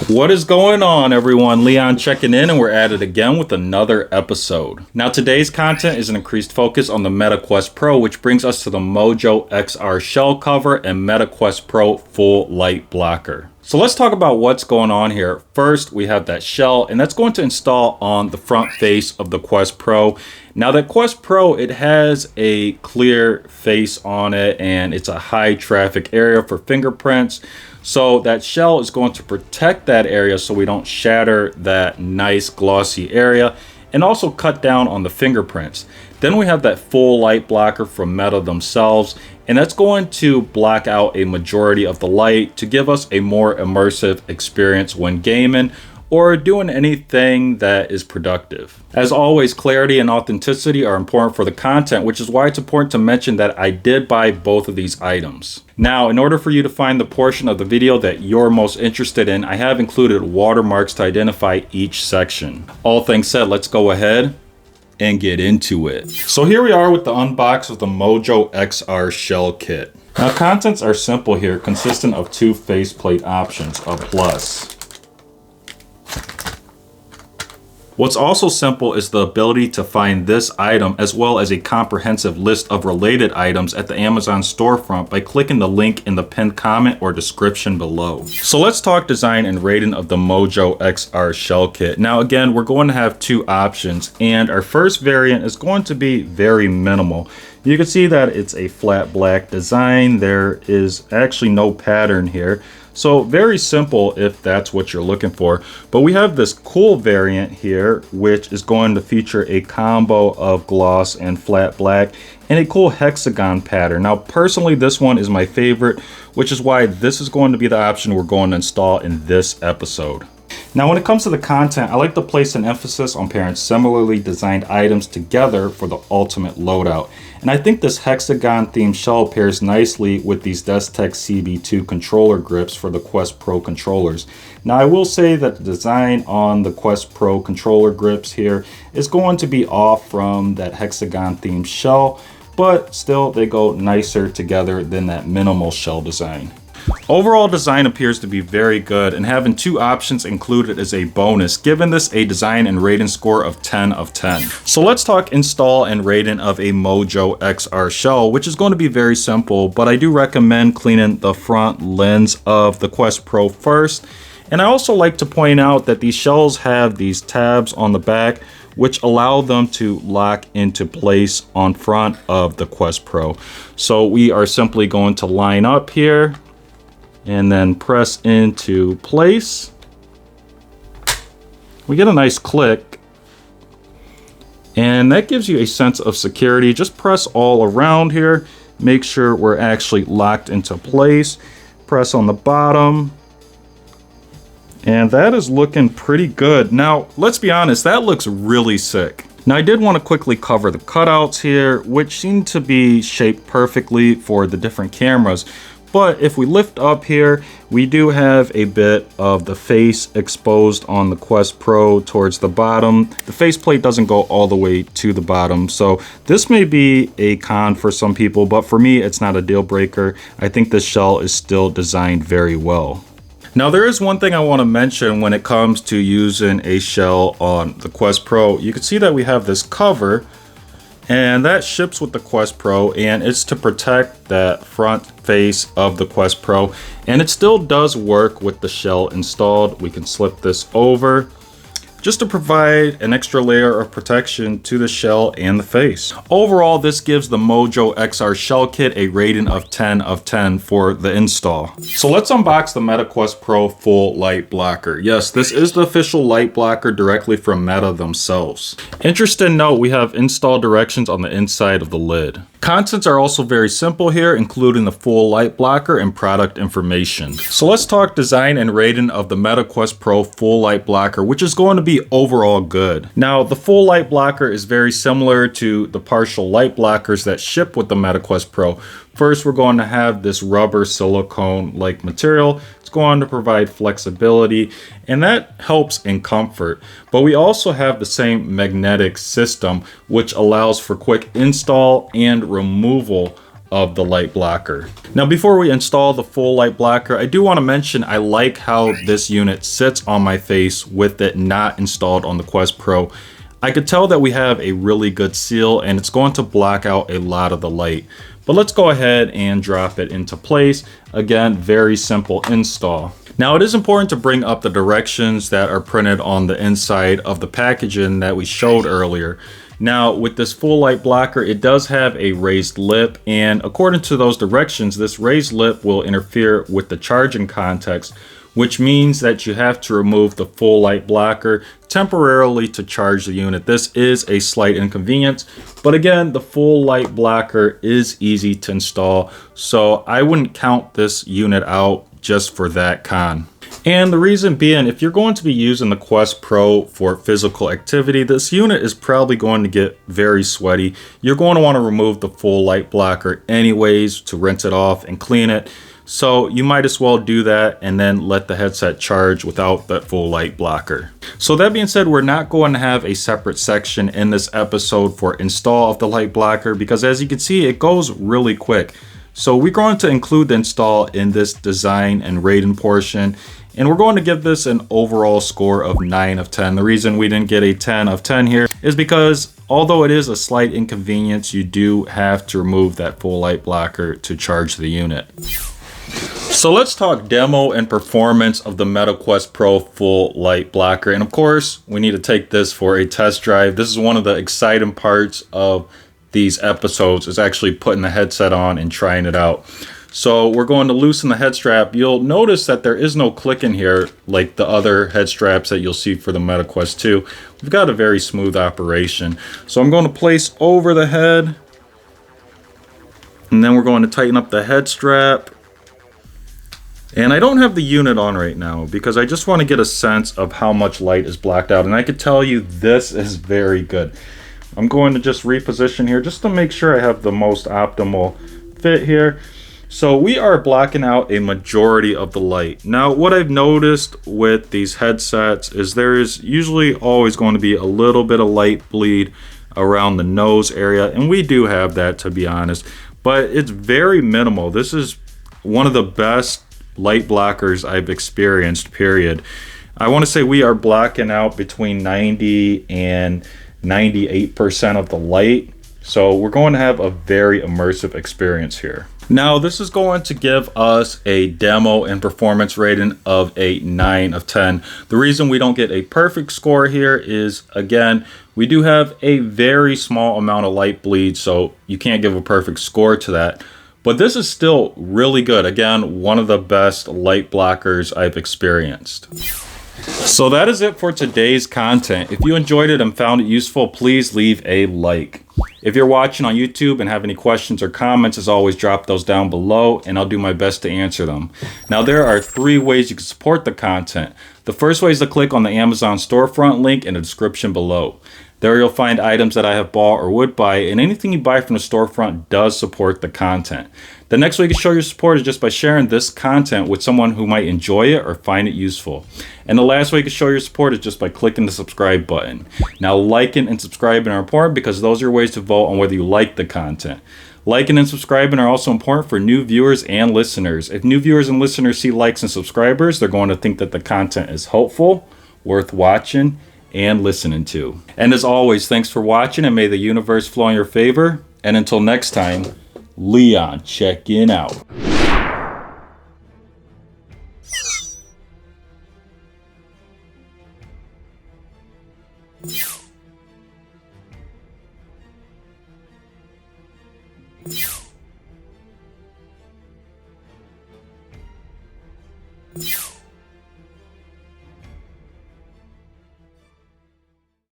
What is going on, everyone? Leon checking in, and we're at it again with another episode. Now, today's content is an increased focus on the MetaQuest Pro, which brings us to the MOJOXR shell cover and MetaQuest Pro full light blocker. So let's talk about what's going on here. First, we have that shell, and that's going to install on the front face of the Quest Pro. Now, that Quest Pro, it has a clear face on it, and it's a high traffic area for fingerprints. So that shell is going to protect that area so we don't shatter that nice glossy area, and also cut down on the fingerprints. Then we have that full light blocker from Meta themselves, and that's going to block out a majority of the light to give us a more immersive experience when gaming or doing anything that is productive. As always, clarity and authenticity are important for the content, which is why it's important to mention that I did buy both of these items. Now, in order for you to find the portion of the video that you're most interested in, I have included watermarks to identify each section. All things said, let's go ahead and get into it. So here we are with the unbox of the MOJOXR shell kit. Now, contents are simple here, consistent of two faceplate options, a plus. What's also simple is the ability to find this item as well as a comprehensive list of related items at the Amazon storefront by clicking the link in the pinned comment or description below. So let's talk design and rating of the MOJOXR shell kit. Now again, we're going to have two options, and our first variant is going to be very minimal. You can see that it's a flat black design. There is actually no pattern here. So very simple if that's what you're looking for. But we have this cool variant here, which is going to feature a combo of gloss and flat black and a cool hexagon pattern. Now, personally, this one is my favorite, which is why this is going to be the option we're going to install in this episode. Now, when it comes to the content, I like to place an emphasis on pairing similarly designed items together for the ultimate loadout. And I think this hexagon themed shell pairs nicely with these Destech CB2 controller grips for the Quest Pro controllers. Now, I will say that the design on the Quest Pro controller grips here is going to be off from that hexagon themed shell, but still they go nicer together than that minimal shell design. Overall design appears to be very good, and having two options included is a bonus, giving this a design and rating score of 10 of 10. So let's talk install and rating of a MOJOXR shell, which is going to be very simple, but I do recommend cleaning the front lens of the Quest Pro first. And I also like to point out that these shells have these tabs on the back, which allow them to lock into place on front of the Quest Pro. So we are simply going to line up here and then press into place. We get a nice click, and that gives you a sense of security. Just press all around here, make sure we're actually locked into place. Press on the bottom, and that is looking pretty good. Now, let's be honest, that looks really sick. Now, I did want to quickly cover the cutouts here, which seem to be shaped perfectly for the different cameras. But if we lift up here, we do have a bit of the face exposed on the Quest Pro towards the bottom. The faceplate doesn't go all the way to the bottom. So this may be a con for some people, but for me, it's not a deal breaker. I think this shell is still designed very well. Now, there is one thing I want to mention when it comes to using a shell on the Quest Pro. You can see that we have this cover, and that ships with the Quest Pro, and it's to protect that front face of the Quest Pro, and it still does work with the shell installed. We can slip this over just to provide an extra layer of protection to the shell and the face. Overall, this gives the MOJOXR shell kit a rating of 10 of 10 for the install. So let's unbox the MetaQuest Pro full light blocker. Yes, this is the official light blocker directly from Meta themselves. Interesting note, we have install directions on the inside of the lid. Contents are also very simple here, including the full light blocker and product information. So let's talk design and rating of the MetaQuest Pro full light blocker, which is going to be overall good. Now, the full light blocker is very similar to the partial light blockers that ship with the MetaQuest Pro. First, we're going to have this rubber silicone-like material. It's going to provide flexibility, and that helps in comfort. But we also have the same magnetic system, which allows for quick install and removal of the light blocker. Now before we install the full light blocker, I do want to mention I like how this unit sits on my face with it not installed on the Quest Pro. I could tell that we have a really good seal and it's going to block out a lot of the light. But let's go ahead and drop it into place. Again, very simple install. Now it is important to bring up the directions that are printed on the inside of the packaging that we showed earlier. Now with this full light blocker, it does have a raised lip, and according to those directions, this raised lip will interfere with the charging context, which means that you have to remove the full light blocker temporarily to charge the unit. This is a slight inconvenience, but again, the full light blocker is easy to install, so I wouldn't count this unit out just for that con. And the reason being, if you're going to be using the Quest Pro for physical activity, this unit is probably going to get very sweaty. You're going to want to remove the full light blocker anyways to rinse it off and clean it. So you might as well do that and then let the headset charge without that full light blocker. So that being said, we're not going to have a separate section in this episode for install of the light blocker because as you can see, it goes really quick. So we're going to include the install in this design and rating portion. And we're going to give this an overall score of 9 of 10. The reason we didn't get a 10 of 10 here is because although it is a slight inconvenience, you do have to remove that full light blocker to charge the unit. So let's talk demo and performance of the MetaQuest Pro full light blocker. And of course, we need to take this for a test drive. This is one of the exciting parts of these episodes, is actually putting the headset on and trying it out. So we're going to loosen the head strap. You'll notice that there is no click in here like the other head straps that you'll see for the MetaQuest 2. We've got a very smooth operation. So I'm going to place over the head, and then we're going to tighten up the head strap. And I don't have the unit on right now because I just want to get a sense of how much light is blocked out. And I can tell you this is very good. I'm going to just reposition here just to make sure I have the most optimal fit here. So we are blocking out a majority of the light. Now what I've noticed with these headsets is there is usually always going to be a little bit of light bleed around the nose area, and we do have that, to be honest, but it's very minimal. This is one of the best light blockers I've experienced, period. I want to say we are blocking out between 90 and 98% of the light. So we're going to have a very immersive experience here. Now this is going to give us a demo and performance rating of a 9 of 10. The reason we don't get a perfect score here is, again, we do have a very small amount of light bleed, so you can't give a perfect score to that. But this is still really good. Again, one of the best light blockers I've experienced. So that is it for today's content. If you enjoyed it and found it useful, please leave a like. If you're watching on YouTube and have any questions or comments, as always, drop those down below and I'll do my best to answer them. Now, there are 3 ways you can support the content. The first way is to click on the Amazon storefront link in the description below. There you'll find items that I have bought or would buy, and anything you buy from the storefront does support the content. The next way you can show your support is just by sharing this content with someone who might enjoy it or find it useful. And the last way you can show your support is just by clicking the subscribe button. Now, liking and subscribing are important because those are ways to vote on whether you like the content. Liking and subscribing are also important for new viewers and listeners. If new viewers and listeners see likes and subscribers, they're going to think that the content is helpful, worth watching, and listening to. And as always, thanks for watching, and may the universe flow in your favor. And until next time, Leon checking out.